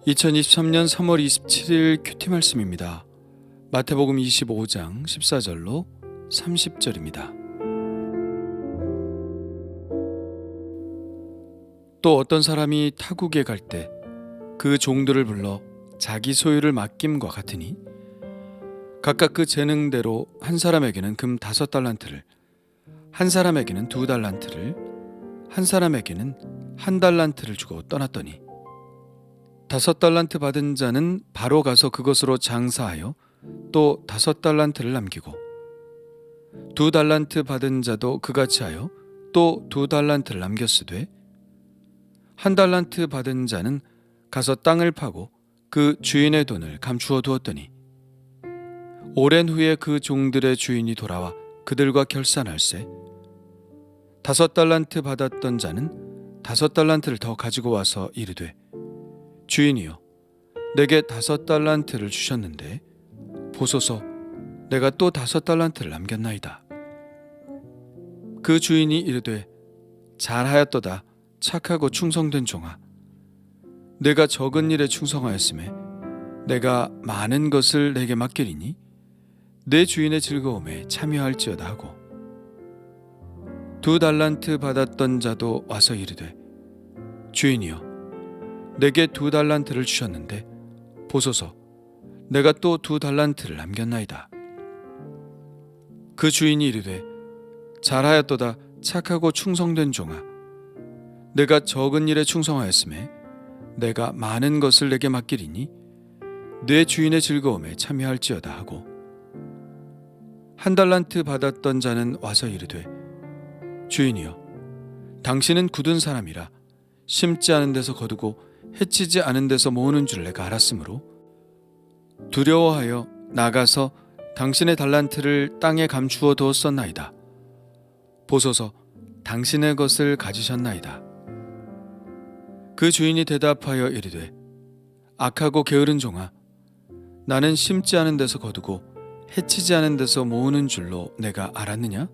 2023년 3월 27일 큐티 말씀입니다. 마태복음 25장 14절로 30절입니다. 또 어떤 사람이 타국에 갈 때 그 종들을 불러 자기 소유를 맡김과 같으니 각각 그 재능대로 한 사람에게는 금 5달란트를, 한 사람에게는 2달란트를, 한 사람에게는 1달란트를 주고 떠났더니 5달란트 받은 자는 바로 가서 그것으로 장사하여 또 5달란트를 남기고 2달란트 받은 자도 그같이 하여 또 2달란트를 남겼으되 1달란트 받은 자는 가서 땅을 파고 그 주인의 돈을 감추어 두었더니 오랜 후에 그 종들의 주인이 돌아와 그들과 결산할세 5달란트 받았던 자는 5달란트를 더 가지고 와서 이르되 주인이여 내게 5달란트를 주셨는데 보소서 내가 또 5달란트를 남겼나이다. 그 주인이 이르되 잘하였도다 착하고 충성된 종아 내가 적은 일에 충성하였음에 내가 많은 것을 내게 맡기리니 내 주인의 즐거움에 참여할지어다 하고 2달란트 받았던 자도 와서 이르되 주인이여 내게 2달란트를 주셨는데 보소서 내가 또 2달란트를 남겼나이다. 그 주인이 이르되 잘하였도다 착하고 충성된 종아 내가 적은 일에 충성하였음에 내가 많은 것을 내게 맡기리니 내 주인의 즐거움에 참여할지어다 하고 1달란트 받았던 자는 와서 이르되 주인이여 당신은 굳은 사람이라 심지 않은 데서 거두고 해치지 않은 데서 모으는 줄 내가 알았으므로 두려워하여 나가서 당신의 달란트를 땅에 감추어 두었었나이다. 보소서 당신의 것을 가지셨나이다. 그 주인이 대답하여 이르되 악하고 게으른 종아 나는 심지 않은 데서 거두고 해치지 않은 데서 모으는 줄로 내가 알았느냐?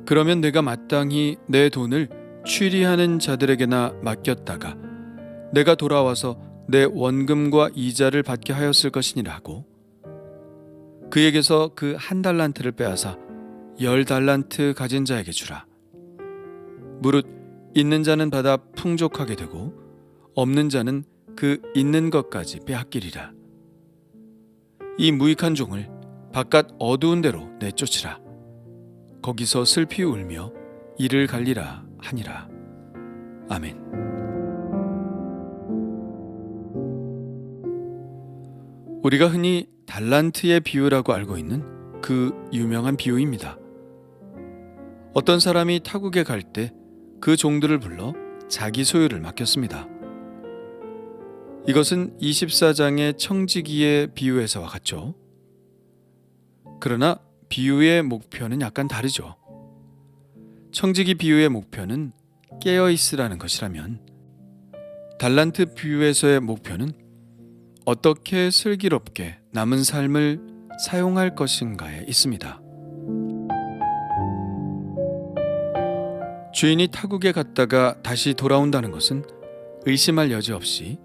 그러면 내가 마땅히 내 돈을 취리하는 자들에게나 맡겼다가 내가 돌아와서 내 원금과 이자를 받게 하였을 것이니라 하고 그에게서 그 1달란트를 빼앗아 10달란트 가진 자에게 주라. 무릇 있는 자는 받아 풍족하게 되고 없는 자는 그 있는 것까지 빼앗기리라. 이 무익한 종을 바깥 어두운 데로 내쫓으라. 거기서 슬피 울며 이를 갈리라 하니라. 아멘. 우리가 흔히 달란트의 비유라고 알고 있는 그 유명한 비유입니다. 어떤 사람이 타국에 갈 때 그 종들을 불러 자기 소유를 맡겼습니다. 이것은 24장의 청지기의 비유에서와 같죠. 그러나 비유의 목표는 약간 다르죠. 청지기 비유의 목표는 깨어있으라는 것이라면 달란트 비유에서의 목표는 어떻게 슬기롭게 남은 삶을 사용할 것인가에 있습니다. 주인이 타국에 갔다가 다시 돌아온다는 것은 의심할 여지 없이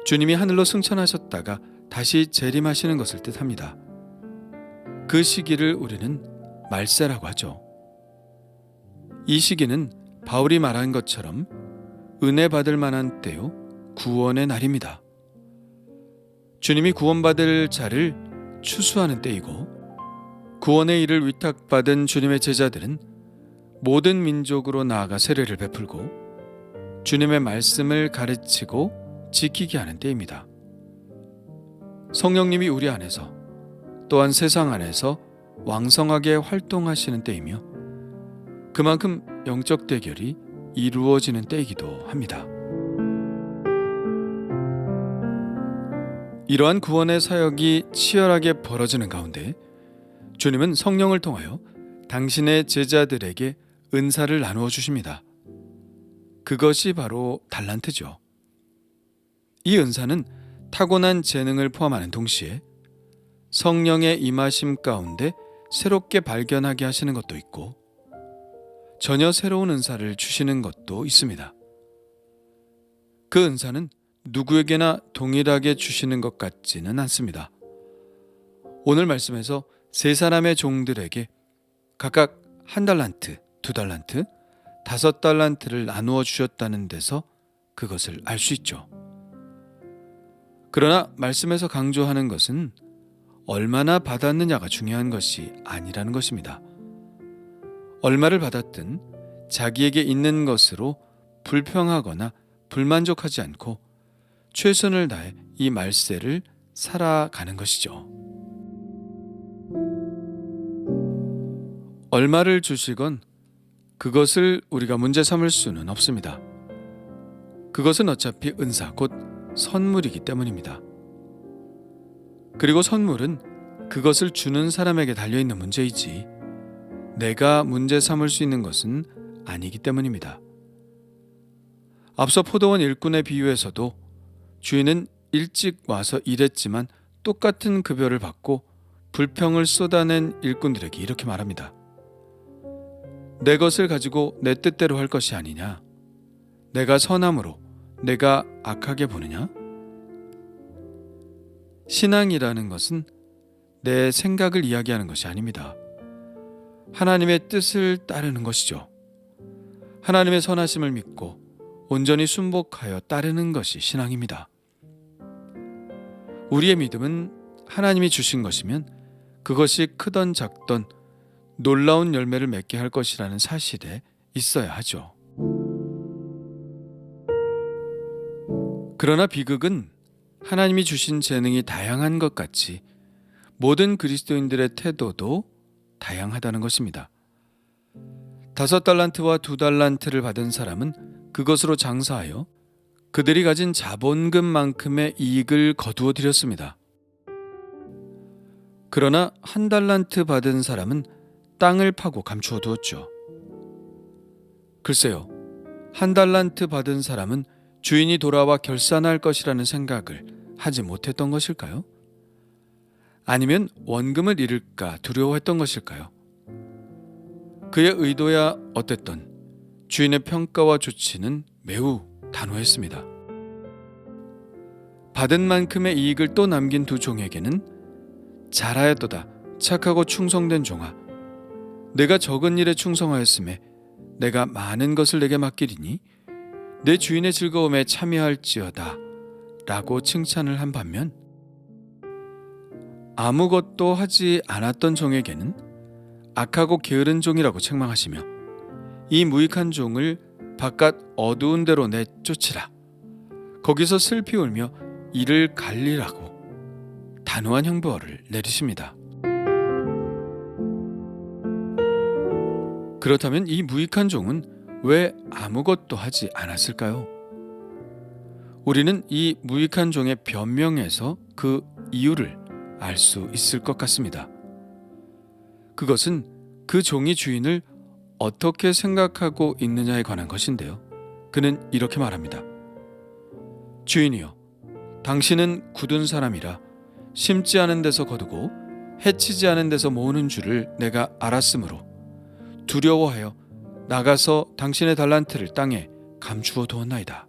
주님이 하늘로 승천하셨다가 다시 재림하시는 것을 뜻합니다. 그 시기를 우리는 말세라고 하죠. 이 시기는 바울이 말한 것처럼 은혜 받을 만한 때요 구원의 날입니다. 주님이 구원받을 자를 추수하는 때이고 구원의 일을 위탁받은 주님의 제자들은 모든 민족으로 나아가 세례를 베풀고 주님의 말씀을 가르치고 지키게 하는 때입니다. 성령님이 우리 안에서 또한 세상 안에서 왕성하게 활동하시는 때이며 그만큼 영적 대결이 이루어지는 때이기도 합니다. 이러한 구원의 사역이 치열하게 벌어지는 가운데 주님은 성령을 통하여 당신의 제자들에게 은사를 나누어 주십니다. 그것이 바로 달란트죠. 이 은사는 타고난 재능을 포함하는 동시에 성령의 임하심 가운데 새롭게 발견하게 하시는 것도 있고 전혀 새로운 은사를 주시는 것도 있습니다. 그 은사는 누구에게나 동일하게 주시는 것 같지는 않습니다. 오늘 말씀에서 세 사람의 종들에게 각각 1달란트, 2달란트, 5달란트를 나누어 주셨다는 데서 그것을 알 수 있죠. 그러나 말씀에서 강조하는 것은 얼마나 받았느냐가 중요한 것이 아니라는 것입니다. 얼마를 받았든 자기에게 있는 것으로 불평하거나 불만족하지 않고 최선을 다해 이 말세를 살아가는 것이죠. 얼마를 주시건 그것을 우리가 문제 삼을 수는 없습니다. 그것은 어차피 은사, 곧 선물이기 때문입니다. 그리고 선물은 그것을 주는 사람에게 달려있는 문제이지 내가 문제 삼을 수 있는 것은 아니기 때문입니다. 앞서 포도원 일꾼의 비유에서도 주인은 일찍 와서 일했지만 똑같은 급여를 받고 불평을 쏟아낸 일꾼들에게 이렇게 말합니다. 내 것을 가지고 내 뜻대로 할 것이 아니냐? 내가 선함으로 내가 악하게 보느냐? 신앙이라는 것은 내 생각을 이야기하는 것이 아닙니다. 하나님의 뜻을 따르는 것이죠. 하나님의 선하심을 믿고 온전히 순복하여 따르는 것이 신앙입니다. 우리의 믿음은 하나님이 주신 것이면 그것이 크던 작던 놀라운 열매를 맺게 할 것이라는 사실에 있어야 하죠. 그러나 비극은 하나님이 주신 재능이 다양한 것 같이 모든 그리스도인들의 태도도 다양하다는 것입니다. 5달란트와 2달란트를 받은 사람은 그것으로 장사하여 그들이 가진 자본금만큼의 이익을 거두어 들였습니다. 그러나 1달란트 받은 사람은 땅을 파고 감추어 두었죠. 글쎄요, 1달란트 받은 사람은 주인이 돌아와 결산할 것이라는 생각을 하지 못했던 것일까요? 아니면 원금을 잃을까 두려워했던 것일까요? 그의 의도야 어땠던 주인의 평가와 조치는 매우 단호했습니다. 받은 만큼의 이익을 또 남긴 두 종에게는 잘하였도다, 착하고 충성된 종아, 내가 적은 일에 충성하였음에 내가 많은 것을 내게 맡기리니 내 주인의 즐거움에 참여할지어다 라고 칭찬을 한 반면 아무것도 하지 않았던 종에게는 악하고 게으른 종이라고 책망하시며 이 무익한 종을 바깥 어두운 데로 내쫓으라, 거기서 슬피 울며 이를 갈리라고 단호한 형벌을 내리십니다. 그렇다면 이 무익한 종은 왜 아무것도 하지 않았을까요? 우리는 이 무익한 종의 변명에서 그 이유를 알 수 있을 것 같습니다. 그것은 그 종이 주인을 어떻게 생각하고 있느냐에 관한 것인데요. 그는 이렇게 말합니다. 주인이여, 당신은 굳은 사람이라 심지 않은 데서 거두고 해치지 않은 데서 모으는 줄을 내가 알았으므로 두려워하여 나가서 당신의 달란트를 땅에 감추어 두었나이다.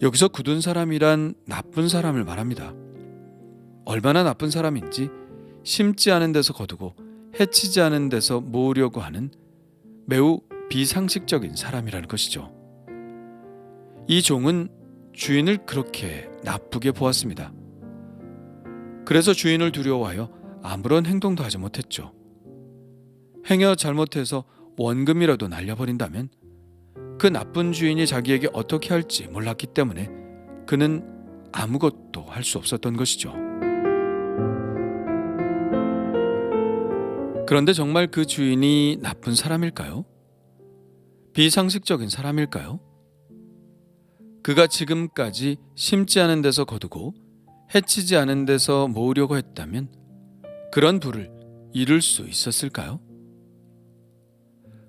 여기서 굳은 사람이란 나쁜 사람을 말합니다. 얼마나 나쁜 사람인지 심지 않은 데서 거두고 해치지 않은 데서 모으려고 하는 매우 비상식적인 사람이라는 것이죠. 이 종은 주인을 그렇게 나쁘게 보았습니다. 그래서 주인을 두려워하여 아무런 행동도 하지 못했죠. 행여 잘못해서 원금이라도 날려버린다면 그 나쁜 주인이 자기에게 어떻게 할지 몰랐기 때문에 그는 아무것도 할 수 없었던 것이죠. 그런데 정말 그 주인이 나쁜 사람일까요? 비상식적인 사람일까요? 그가 지금까지 심지 않은 데서 거두고 해치지 않은 데서 모으려고 했다면 그런 부를 이룰 수 있었을까요?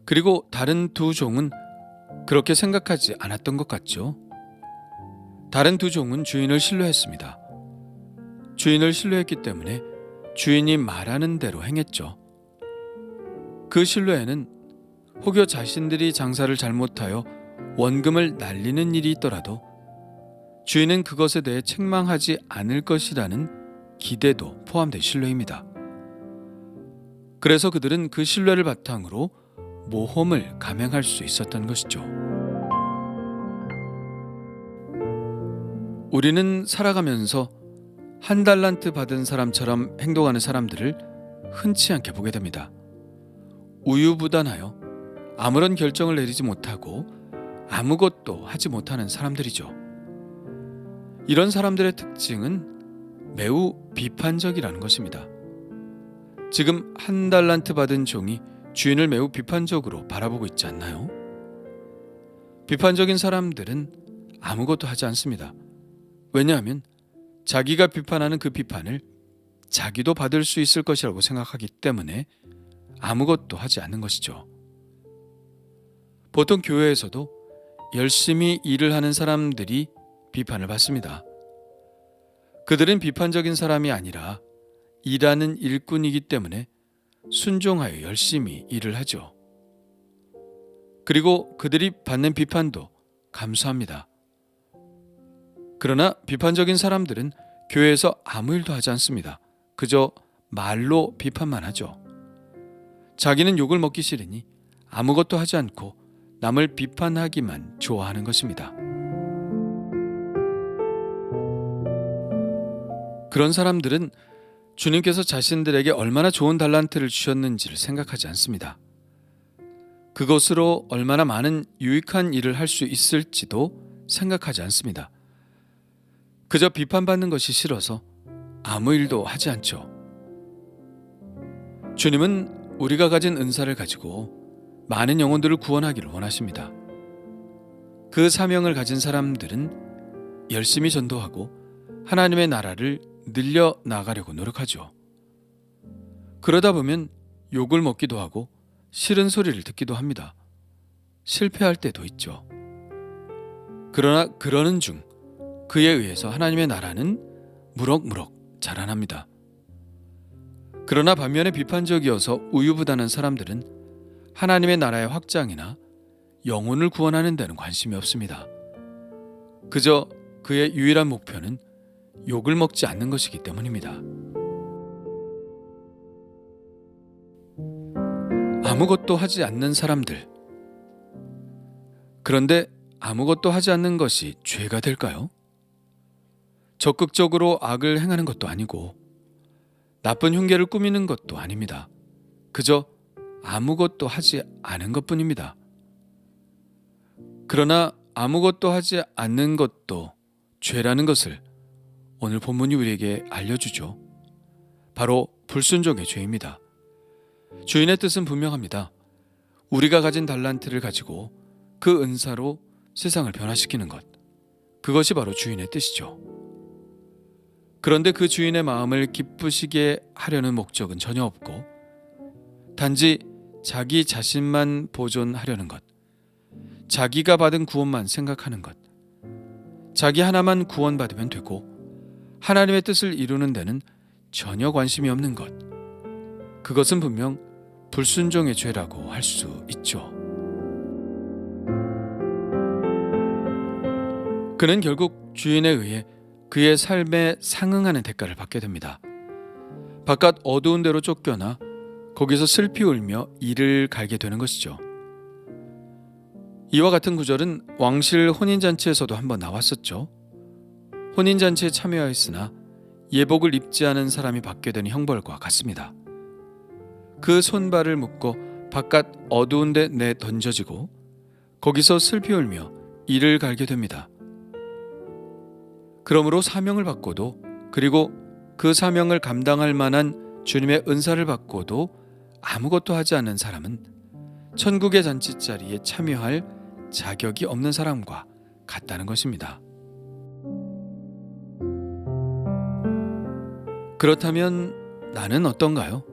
그리고 다른 두 종은 그렇게 생각하지 않았던 것 같죠. 다른 두 종은 주인을 신뢰했습니다. 주인을 신뢰했기 때문에 주인이 말하는 대로 행했죠. 그 신뢰에는 혹여 자신들이 장사를 잘못하여 원금을 날리는 일이 있더라도 주인은 그것에 대해 책망하지 않을 것이라는 기대도 포함된 신뢰입니다. 그래서 그들은 그 신뢰를 바탕으로 모험을 감행할 수 있었던 것이죠. 우리는 살아가면서 한 달란트 받은 사람처럼 행동하는 사람들을 흔치 않게 보게 됩니다. 우유부단하여 아무런 결정을 내리지 못하고 아무것도 하지 못하는 사람들이죠. 이런 사람들의 특징은 매우 비판적이라는 것입니다. 지금 한 달란트 받은 종이 주인을 매우 비판적으로 바라보고 있지 않나요? 비판적인 사람들은 아무것도 하지 않습니다. 왜냐하면 자기가 비판하는 그 비판을 자기도 받을 수 있을 것이라고 생각하기 때문에 아무것도 하지 않는 것이죠. 보통 교회에서도 열심히 일을 하는 사람들이 비판을 받습니다. 그들은 비판적인 사람이 아니라 일하는 일꾼이기 때문에 순종하여 열심히 일을 하죠. 그리고 그들이 받는 비판도 감수합니다. 그러나 비판적인 사람들은 교회에서 아무 일도 하지 않습니다. 그저 말로 비판만 하죠. 자기는 욕을 먹기 싫으니 아무것도 하지 않고 남을 비판하기만 좋아하는 것입니다. 그런 사람들은 주님께서 자신들에게 얼마나 좋은 달란트를 주셨는지를 생각하지 않습니다. 그것으로 얼마나 많은 유익한 일을 할 수 있을지도 생각하지 않습니다. 그저 비판받는 것이 싫어서 아무 일도 하지 않죠. 주님은 우리가 가진 은사를 가지고 많은 영혼들을 구원하기를 원하십니다. 그 사명을 가진 사람들은 열심히 전도하고 하나님의 나라를 늘려 나가려고 노력하죠. 그러다 보면 욕을 먹기도 하고 싫은 소리를 듣기도 합니다. 실패할 때도 있죠. 그러나 그러는 중 그에 의해서 하나님의 나라는 무럭무럭 자라납니다. 그러나 반면에 비판적이어서 우유부단한 사람들은 하나님의 나라의 확장이나 영혼을 구원하는 데는 관심이 없습니다. 그저 그의 유일한 목표는 욕을 먹지 않는 것이기 때문입니다. 아무것도 하지 않는 사람들. 그런데 아무것도 하지 않는 것이 죄가 될까요? 적극적으로 악을 행하는 것도 아니고 나쁜 흉계를 꾸미는 것도 아닙니다. 그저 아무것도 하지 않은 것뿐입니다. 그러나 아무것도 하지 않는 것도 죄라는 것을 오늘 본문이 우리에게 알려주죠. 바로 불순종의 죄입니다. 주인의 뜻은 분명합니다. 우리가 가진 달란트를 가지고 그 은사로 세상을 변화시키는 것. 그것이 바로 주인의 뜻이죠. 그런데 그 주인의 마음을 기쁘시게 하려는 목적은 전혀 없고 단지 자기 자신만 보존하려는 것, 자기가 받은 구원만 생각하는 것, 자기 하나만 구원받으면 되고 하나님의 뜻을 이루는 데는 전혀 관심이 없는 것, 그것은 분명 불순종의 죄라고 할 수 있죠. 그는 결국 주인에 의해 그의 삶에 상응하는 대가를 받게 됩니다. 바깥 어두운 데로 쫓겨나 거기서 슬피 울며 이를 갈게 되는 것이죠. 이와 같은 구절은 왕실 혼인잔치에서도 한번 나왔었죠. 혼인잔치에 참여하였으나 예복을 입지 않은 사람이 받게 되는 형벌과 같습니다. 그 손발을 묶어 바깥 어두운 데 내 던져지고 거기서 슬피 울며 이를 갈게 됩니다. 그러므로 사명을 받고도 그리고 그 사명을 감당할 만한 주님의 은사를 받고도 아무것도 하지 않는 사람은 천국의 잔치자리에 참여할 자격이 없는 사람과 같다는 것입니다. 그렇다면 나는 어떤가요?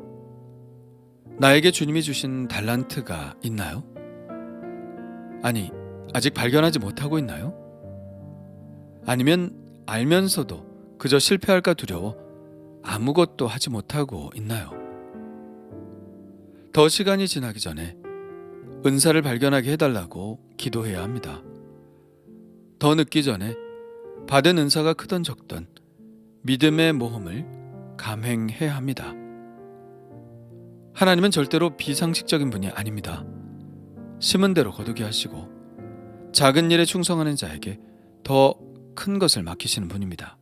나에게 주님이 주신 달란트가 있나요? 아니, 아직 발견하지 못하고 있나요? 아니면 알면서도 그저 실패할까 두려워 아무것도 하지 못하고 있나요? 더 시간이 지나기 전에 은사를 발견하게 해달라고 기도해야 합니다. 더 늦기 전에 받은 은사가 크던 적던 믿음의 모험을 감행해야 합니다. 하나님은 절대로 비상식적인 분이 아닙니다. 심은 대로 거두게 하시고 작은 일에 충성하는 자에게 더 큰 것을 맡기시는 분입니다.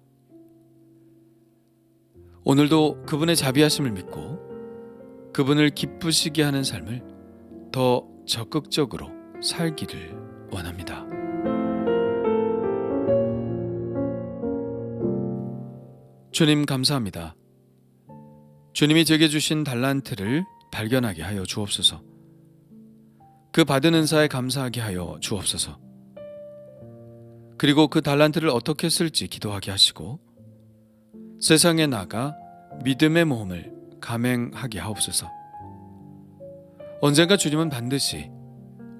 오늘도 그분의 자비하심을 믿고 그분을 기쁘시게 하는 삶을 더 적극적으로 살기를 원합니다. 주님 감사합니다. 주님이 제게 주신 달란트를 발견하게 하여 주옵소서. 그 받은 은사에 감사하게 하여 주옵소서. 그리고 그 달란트를 어떻게 쓸지 기도하게 하시고 세상에 나가 믿음의 모험을 감행하게 하옵소서. 언젠가 주님은 반드시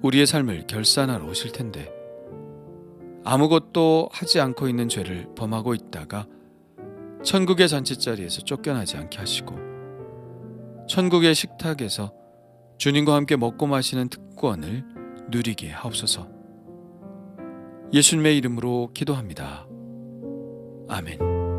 우리의 삶을 결산하러 오실 텐데 아무것도 하지 않고 있는 죄를 범하고 있다가 천국의 잔치자리에서 쫓겨나지 않게 하시고 천국의 식탁에서 주님과 함께 먹고 마시는 특권을 누리게 하옵소서. 예수님의 이름으로 기도합니다. 아멘.